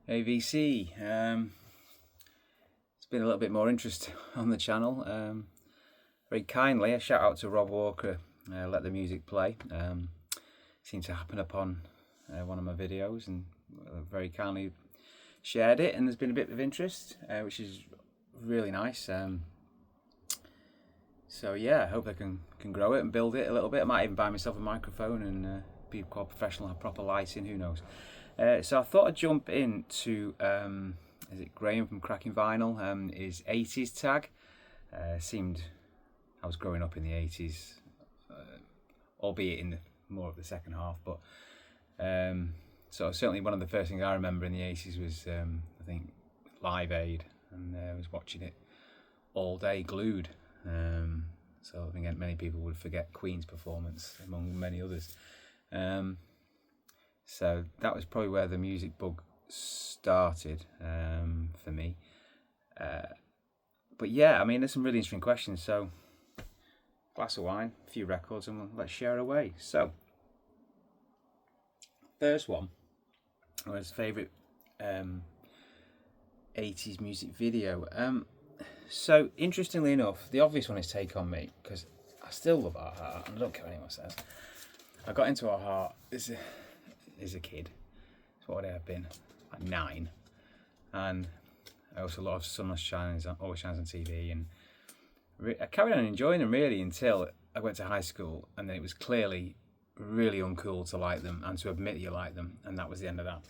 AVC. It's been a little bit more interest on the channel. Very kindly, a shout out to Rob Walker. Let the music play. Seemed to happen upon one of my videos and very kindly shared it, and there's been a bit of interest, which is really nice. So yeah, I hope I can grow it and build it a little bit. I might even buy myself a microphone and be quite professional, have proper lighting, who knows. So I thought I'd jump into, is it Graham from Cracking Vinyl, his 80's tag. Seemed I was growing up in the 80's, albeit in more of the second half, but so certainly one of the first things I remember in the 80's was I think Live Aid, and I was watching it all day glued. So I think many people would forget Queen's performance among many others. So that was probably where the music bug started for me. But yeah, I mean, there's some really interesting questions. So, glass of wine, a few records, and let's share away. So, first one was favourite 80's music video. So, interestingly enough, the obvious one is Take On Me, because I still love Our Heart, and I don't care what anyone says. I got into Our Heart as a kid. So what would I have been? Like 9. And I also love Sun Always Shines on TV, and I carried on enjoying them really until I went to high school, and then it was clearly really uncool to like them and to admit you like them, and that was the end of that.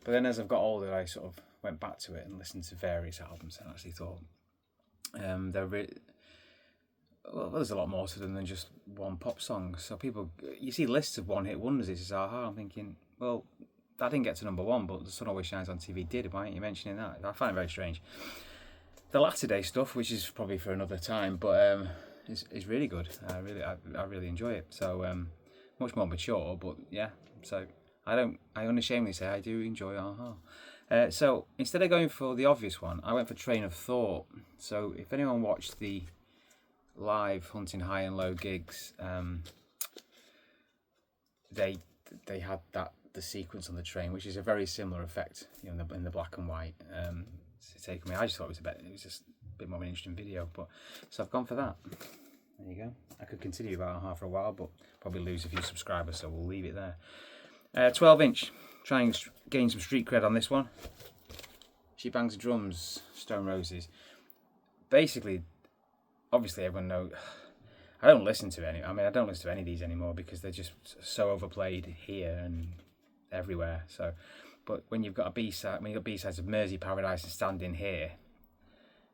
But then as I've got older, I sort of went back to it and listened to various albums and actually thought there's a lot more to them than just one pop song. So you see lists of one-hit wonders. It's just Aha. I'm thinking, well, that didn't get to number 1, but The Sun Always Shines on TV did. Why aren't you mentioning that? I find it very strange. The latter day stuff, which is probably for another time, but is really good. I really enjoy it. So much more mature, but yeah. So I unashamedly say I do enjoy Aha. So instead of going for the obvious one, I went for Train of Thought. So if anyone watched the live Hunting High and Low gigs, they had the sequence on the train, which is a very similar effect, in the black and white. Take Me. I just thought it was just a bit more of an interesting video, but so I've gone for that. There you go. I could continue about half for a while, but probably lose a few subscribers, so we'll leave it there. 12-inch. Try and gain some street cred on this one. She Bangs the Drums, Stone Roses. Basically, obviously everyone knows. I don't listen to any. I mean, I don't listen to any of these anymore because they're just so overplayed here and everywhere. So, but when you've got a B-side, when you've got B-sides of Mersey Paradise and Standing Here,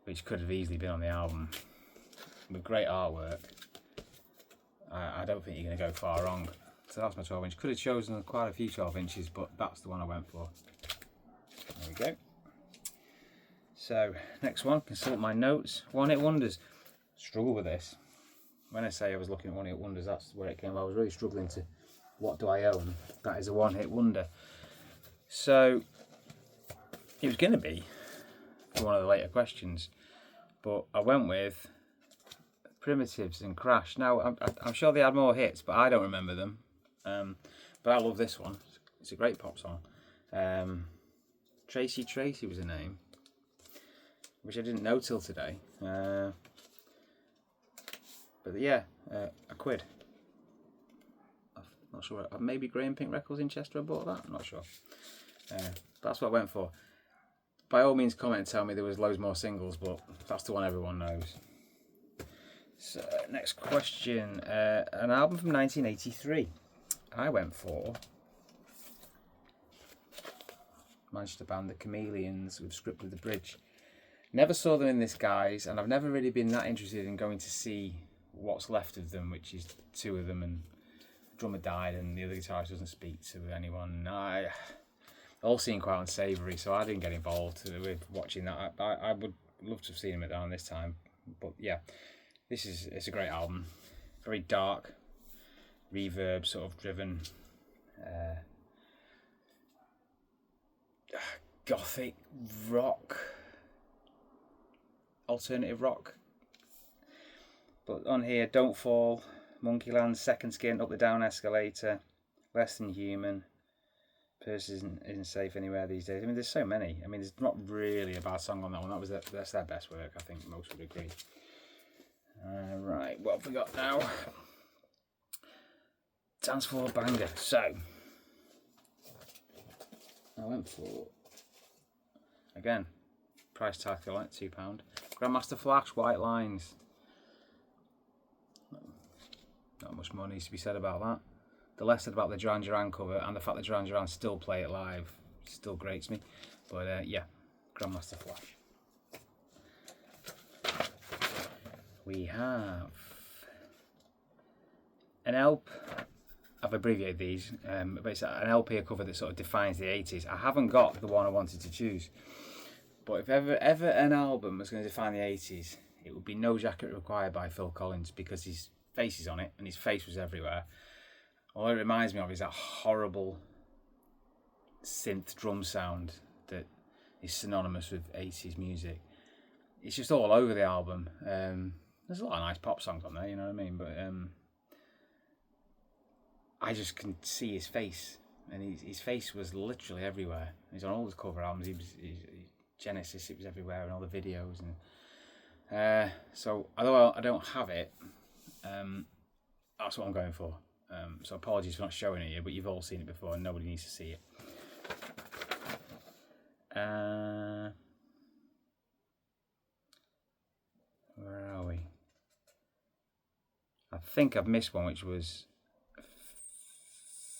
which could have easily been on the album, with great artwork, I don't think you're going to go far wrong. So that's my 12-inch. Could have chosen quite a few 12-inches, but that's the one I went for. There we go. So, next one, consult my notes. One-hit wonders. Struggle with this. When I say I was looking at one-hit wonders, that's where it came. I was really struggling to, what do I own? That is a one-hit wonder. So, it was going to be one of the later questions, but I went with Primitives and Crash. Now, I'm sure they had more hits, but I don't remember them. But I love this one. It's a great pop song. Tracy Tracy was her name, which I didn't know till today. But yeah, a quid. I'm not sure. Maybe Graham Pink Records in Chester I bought that. I'm not sure. That's what I went for. By all means, comment and tell me there was loads more singles, but that's the one everyone knows. So, next question. An album from 1983. I went for Manchester band The Chameleons with Script of the Bridge. Never saw them in this guise, and I've never really been that interested in going to see what's left of them, which is 2 of them, and the drummer died and the other guitarist doesn't speak to anyone. All seemed quite unsavoury, so I didn't get involved with watching that. I would love to have seen them down this time, but yeah, it's a great album. Very dark, reverb sort of driven, gothic rock, alternative rock. But on here, Don't Fall, Monkeyland, Second Skin, Up the Down Escalator, Less Than Human, Purse isn't safe anywhere these days. I mean, there's so many. I mean, there's not really a bad song on that one. That's their best work. I think most would agree. Right, what have we got now? Dance floor banger. So I went for, again, price tag like £2. Grandmaster Flash, White Lines. Not much more needs to be said about that. The less said about the Duran Duran cover and the fact that Duran Duran still play it live still grates me. But yeah, Grandmaster Flash. We have an LP. I've abbreviated these, but it's an LP cover that sort of defines the 80s. I haven't got the one I wanted to choose, but if ever an album was going to define the 80s, it would be No Jacket Required by Phil Collins, because his face is on it and his face was everywhere. All it reminds me of is that horrible synth drum sound that is synonymous with 80s music. It's just all over the album. There's a lot of nice pop songs on there, you know what I mean, but I just can see his face, and his face was literally everywhere. He's on all his cover albums. He Genesis, it was everywhere, and all the videos. And so, although I don't have it, that's what I'm going for. So apologies for not showing it here, but you've all seen it before, and nobody needs to see it. Where are we? I think I've missed one, which was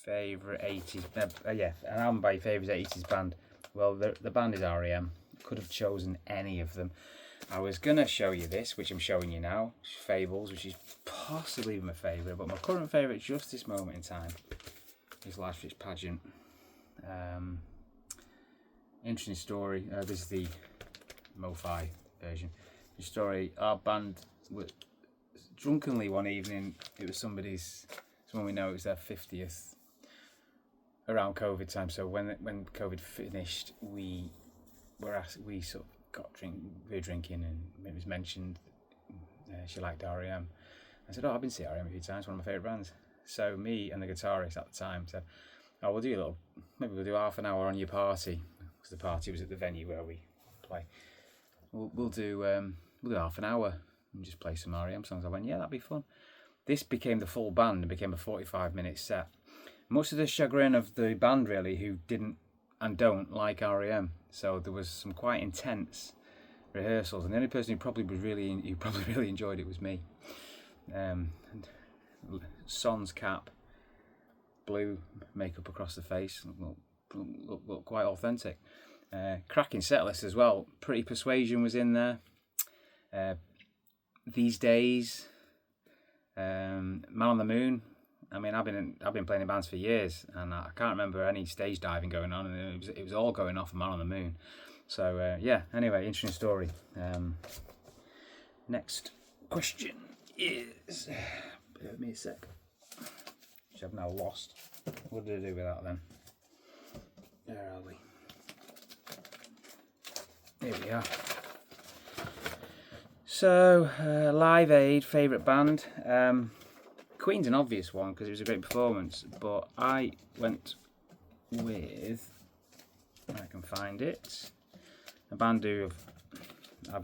favourite 80s. Yeah, an album by your favourite 80s band. Well, the band is R.E.M. Could have chosen any of them. I was going to show you this, which I'm showing you now, Fables, which is possibly my favourite, but my current favourite just this moment in time is Last Fitch Pageant. Interesting story. This is the Mo-Fi version. The story, our band was drunkenly one evening, it was someone we know, it was their 50th around COVID time. So when COVID finished, we sort of we were drinking, and it was mentioned she liked R.E.M. I said, I've been to R.E.M. a few times, one of my favourite bands. So me and the guitarist at the time said, maybe we'll do half an hour on your party, because the party was at the venue where we play. We'll do half an hour and just play some R.E.M. songs. I went, yeah, that'd be fun. This became the full band and became a 45-minute set. Much to the chagrin of the band, really, who didn't and don't like R.E.M. So there was some quite intense rehearsals, and the only person who probably really enjoyed it was me. Sans cap, blue makeup across the face, look quite authentic. Cracking set list as well. Pretty Persuasion was in there. These Days, Man on the Moon. I mean, I've been playing in bands for years, and I can't remember any stage diving going on, and it was all going off of Man on the Moon. So yeah. Anyway, interesting story. Next question is, bear with me a sec, which I've now lost. What did I do with that then? Where are we? Here we are. So, Live Aid, favourite band. Queen's an obvious one because it was a great performance, but I went with, I can find it, a band who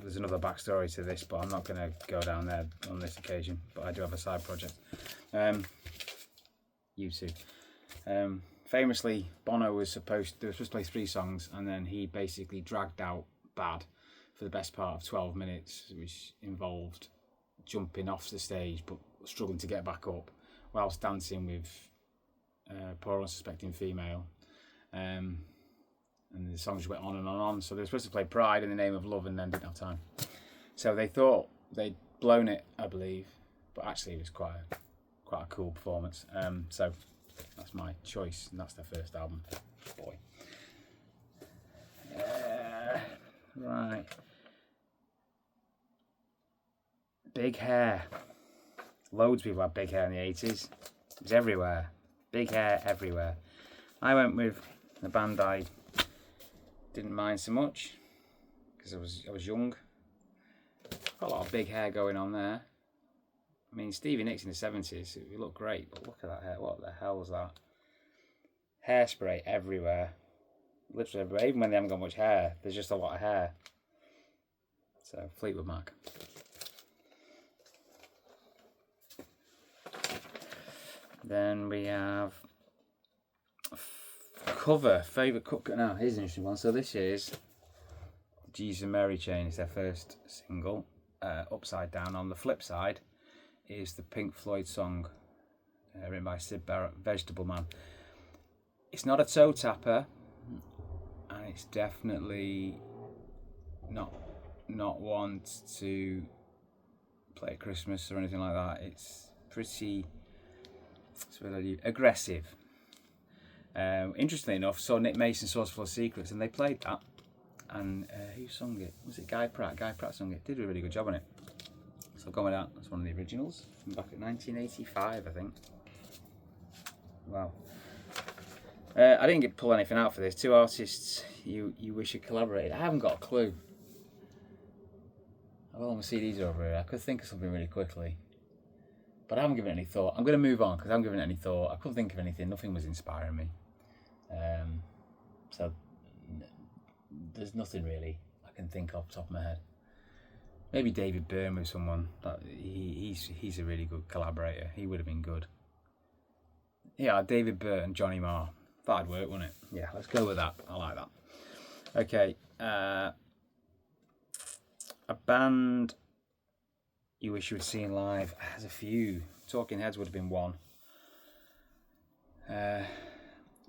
there's another backstory to this, but I'm not going to go down there on this occasion, but I do have a side project. U2. Famously, Bono was supposed to play 3 songs, and then he basically dragged out Bad for the best part of 12 minutes, which involved jumping off the stage but struggling to get back up whilst dancing with Poor Unsuspecting Female. And the songs went on and on and on. So they were supposed to play Pride in the Name of Love and then didn't have time. So they thought they'd blown it, I believe, but actually it was quite a cool performance. So that's my choice, and that's their first album. Boy. Right. Big hair. Loads of people had big hair in the 80s. It was everywhere. Big hair everywhere. I went with a band I didn't mind so much because I was young. Got a lot of big hair going on there. I mean, Stevie Nicks in the 70s, it looked great, but look at that hair. What the hell was that? hairspray everywhere, literally everywhere. Even when they haven't got much hair, there's just a lot of hair. So Fleetwood Mac. Then we have cover, favourite cut. Now here's an interesting one. So this is Jesus and Mary Chain. It's their first single, Upside Down. On the flip side is the Pink Floyd song, written by Syd Barrett, Vegetable Man. It's not a toe tapper, and it's definitely not one to play at Christmas or anything like that. It's pretty aggressive. Interestingly enough, saw Nick Mason Source Full of Secrets, and they played that. And who sung it? Was it Guy Pratt? Guy Pratt sung it. Did a really good job on it. So I've gone with that. That's one of the originals from back in 1985, I think. Wow. I didn't pull anything out for this. Two artists you wish you collaborated. I haven't got a clue. I've got all my CDs over here. I could think of something really quickly, but I haven't given it any thought. I'm going to move on because I haven't given it any thought. I couldn't think of anything. Nothing was inspiring me. So there's nothing really I can think off the top of my head. Maybe David Byrne with someone. He's a really good collaborator. He would have been good. Yeah, David Byrne, Johnny Marr. That'd work, wouldn't it? Yeah, let's go with that. I like that. Okay. A band you wish you had seen live. There's a few. Talking Heads would have been one. Band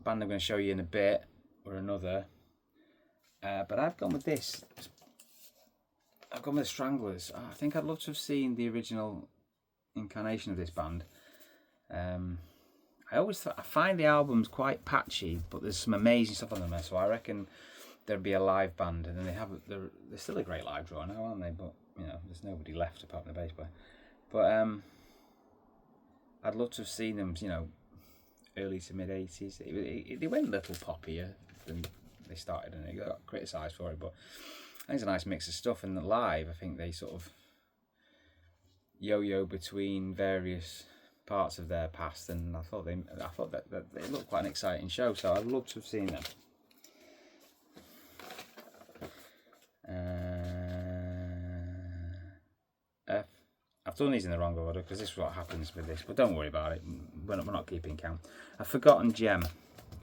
I'm going to show you in a bit, or another. But I've gone with this. I've gone with the Stranglers. I think I'd love to have seen the original incarnation of this band. I find the albums quite patchy, but there's some amazing stuff on them there. So I reckon there'd be a live band, and then they're still a great live draw now, aren't they? But there's nobody left apart from the bass player. But I'd love to have seen them, early to mid 80s. They went a little poppier than they started, and they got criticised for it. But I think it's a nice mix of stuff. And live, I think they sort of yo-yo between various parts of their past, and I thought that it looked quite an exciting show. So I'd love to have seen them. I've done these in the wrong order because this is what happens with this, but don't worry about it. We're not keeping count. I've forgotten Gem,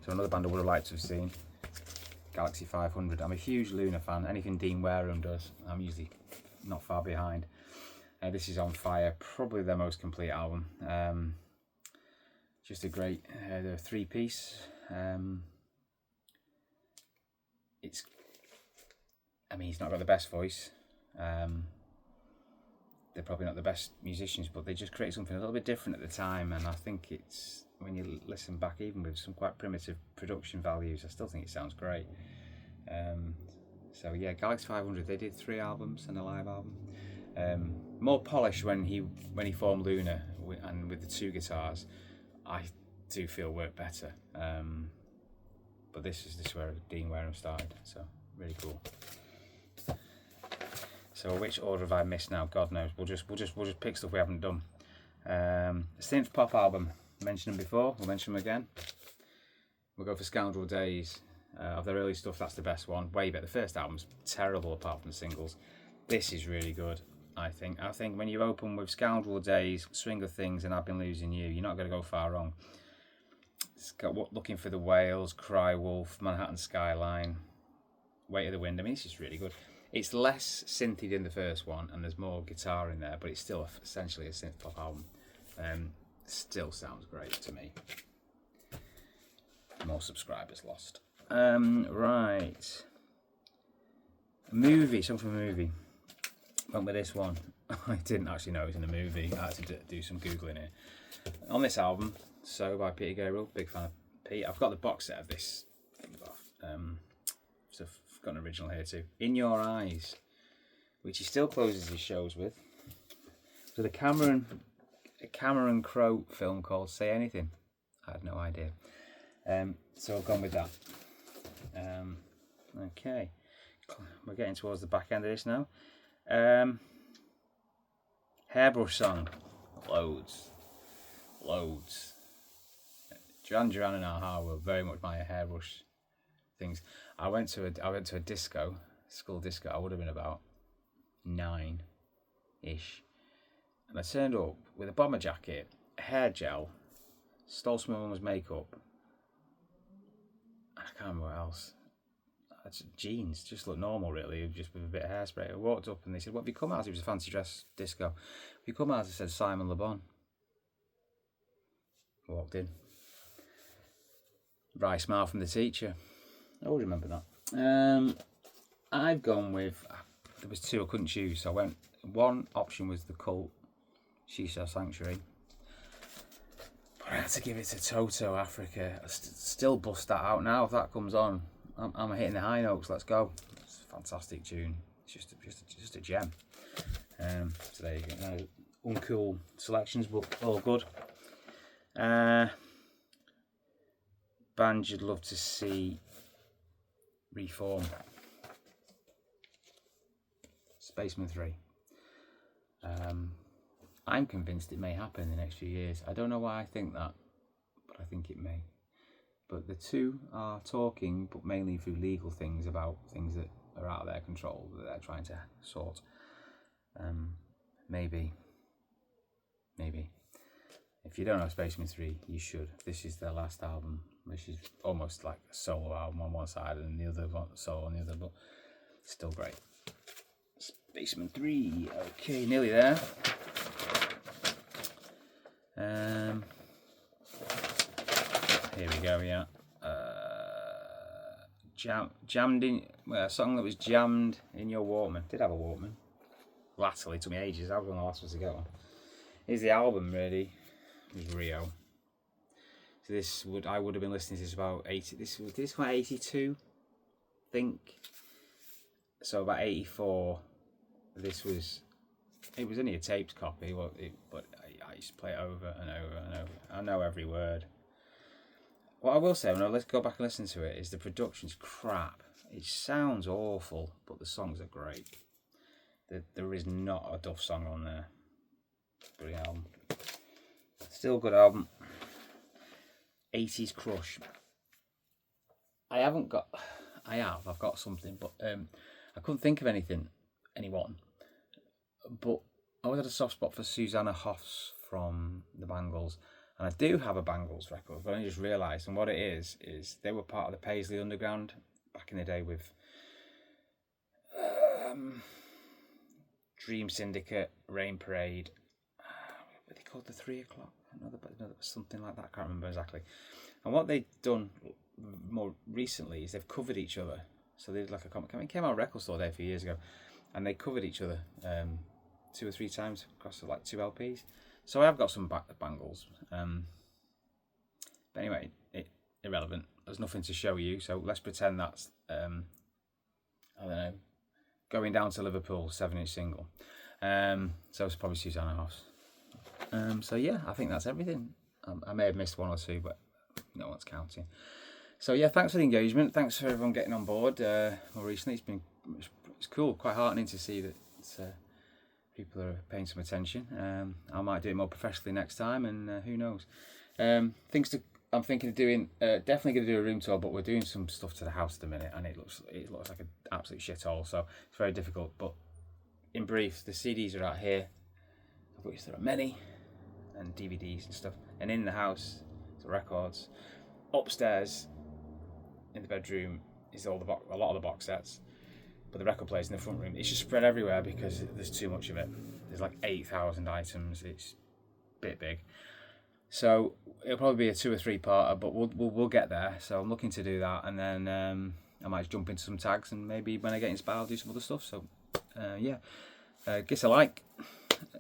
so another band I would have liked to have seen. Galaxy 500. I'm a huge Luna fan. Anything Dean Wareham does, I'm usually not far behind. This is On Fire, probably their most complete album. Just a great three-piece. He's not got the best voice. They're probably not the best musicians, but they just create something a little bit different at the time. And I think it's, when you listen back, even with some quite primitive production values, I still think it sounds great. So yeah, Galaxy 500, they did 3 albums and a live album. More polished when he formed Luna, and with the 2 guitars, I do feel worked better. But this is where Dean Wareham started, so really cool. So which order have I missed now? God knows. We'll just pick stuff we haven't done. Synth pop album. I mentioned them before. We'll mention them again. We'll go for Scoundrel Days. Of their early stuff, that's the best one. Way better. The first album's terrible apart from the singles. This is really good, I think. I think when you open with Scoundrel Days, Swing of Things, and I've Been Losing You, you're not going to go far wrong. It's got Looking for the Whales, Cry Wolf, Manhattan Skyline, Weight of the Wind. This is really good. It's less synthy than the first one, and there's more guitar in there, but it's still essentially a synth pop album. Still sounds great to me. More subscribers lost. Right. A movie, something from a movie. Went with this one. I didn't actually know it was in a movie. I had to do some Googling here. On this album, So by Peter Gabriel, big fan of Pete. I've got the box set of this. So I've got an original here too. In Your Eyes, which he still closes his shows with. So the Cameron Crowe film called Say Anything. I had no idea. So I've gone with that. Okay. We're getting towards the back end of this now. Hairbrush Song. Loads. Duran Duran and Aha were very much my hairbrush things. I went to a disco, school disco. I would have been about 9-ish, and I turned up with a bomber jacket, hair gel, stole some of my mum's makeup. I can't remember what else. Jeans, just looked normal really, just with a bit of hairspray. I walked up and they said, "What have you come as?" It was a fancy dress disco. "Have you come as?" I said, "Simon Le Bon." Walked in. Right smile from the teacher. I always remember that. I've gone with, there was two I couldn't choose, so I went, one option was the Cult, Shisha Sanctuary. But I had to give it to Toto, Africa. I still bust that out now if that comes on. I'm hitting the high notes. Let's go. It's a fantastic tune. It's just a gem. So there you go. No uncool selections, but all good. Band you'd love to see reform. Spaceman 3. I'm convinced it may happen in the next few years. I don't know why I think that, but I think it may. But the two are talking, but mainly through legal things, about things that are out of their control that they're trying to sort. Maybe. If you don't know Spaceman 3, you should. This is their last album, which is almost like a solo album on one side and the other solo on the other, but still great. Spaceman 3, okay, nearly there. Here we go, yeah. Jammed in, well, a song that was jammed in your Walkman. Did have a Walkman. Latterly, took me ages. I was one of the last ones to get one. Here's the album, really. It was Rio. So I would have been listening to this about 80. This come out 82, I think. So about 84. It was only a taped copy, but I used to play it over and over and over. I know every word. What I will say, let's go back and listen to it, is the production's crap. It sounds awful, but the songs are great. There is not a duff song on there. Brilliant album. Still a good album. 80's Crush. I've got something, but I couldn't think of anyone. But I always had a soft spot for Susanna Hoffs from the Bangles. And I do have a Bangles record, but I just realised, and what it is they were part of the Paisley Underground back in the day with Dream Syndicate, Rain Parade, what were they called, the 3 o'clock? Another something like that, I can't remember exactly. And what they've done more recently is they've covered each other. So they did like it came out on Record Store Day a few years ago, and they covered each other 2 or 3 times across like 2 LPs. So I have got some Bangles. But anyway, irrelevant. There's nothing to show you, so let's pretend that's, I don't know, Going Down to Liverpool, 7-inch single. So it's probably Susanna Hoffs. So yeah, I think that's everything. I may have missed 1 or 2, but no one's counting. So yeah, thanks for the engagement. Thanks for everyone getting on board. More recently, it's cool, quite heartening to see that people are paying some attention. I might do it more professionally next time, and who knows. I'm thinking of doing, definitely going to do a room tour, but we're doing some stuff to the house at the minute, and it looks like an absolute shithole, so it's very difficult. But in brief, the CDs are out here, of which there are many, and DVDs and stuff. And in the house, the records. Upstairs, in the bedroom, is a lot of the box sets. But the record player's in the front room. It's just spread everywhere because there's too much of it. There's like 8,000 items. It's a bit big. So it'll probably be a 2 or 3 parter, but we'll get there. So I'm looking to do that, and then I might jump into some tags, and maybe when I get inspired, I'll do some other stuff. So yeah, give us a like,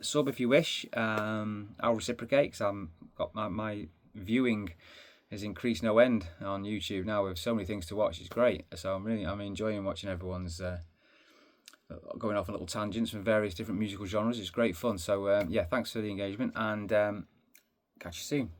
sub if you wish. I'll reciprocate, because got my viewing has increased no end on YouTube now with so many things to watch. It's great. So I'm enjoying watching everyone's going off on little tangents from various different musical genres. It's great fun. So yeah, thanks for the engagement, and catch you soon.